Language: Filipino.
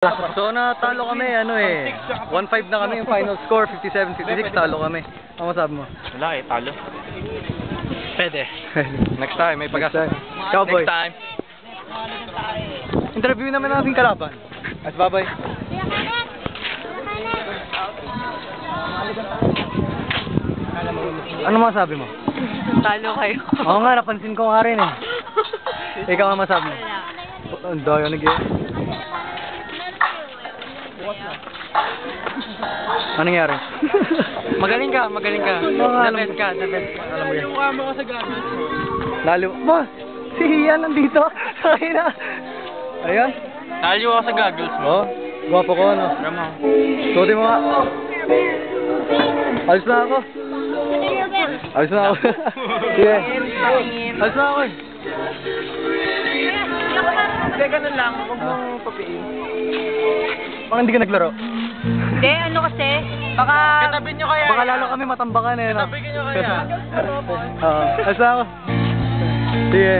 So natalo kami, 1-5 na kami yung final score, 57-56, talo kami. Ano masabi mo? Wala talo. Pwede. Next time, may pag-asa. Cowboy. Next time. Interview naman natin kalaban. As babay. Ano masabi mo? Talo kayo. Oo nga, napansin ko nga rin eh. Ikaw ang masabi mo? Ang dayo Ano nangyari? Magaling ka. The best ka. Alam mo yan. Yung kama ka sa gagawin. Lalo. Ma! Si Ian nandito. Ayun na. Ayan. Talo ako sa goggles mo. Oh, guwapo ko ano. Rama. Suotin mo nga. Alis na ako. Sige. Alis na ako eh. Hindi, ganun lang. Huwag mong papiin. Baka hindi ka naglaro. Hindi, ano kasi, baka... Katabi nyo kaya. Baka lalo kami matambakan eh. No? Katabi nyo kaya. Alis na ako. Sige.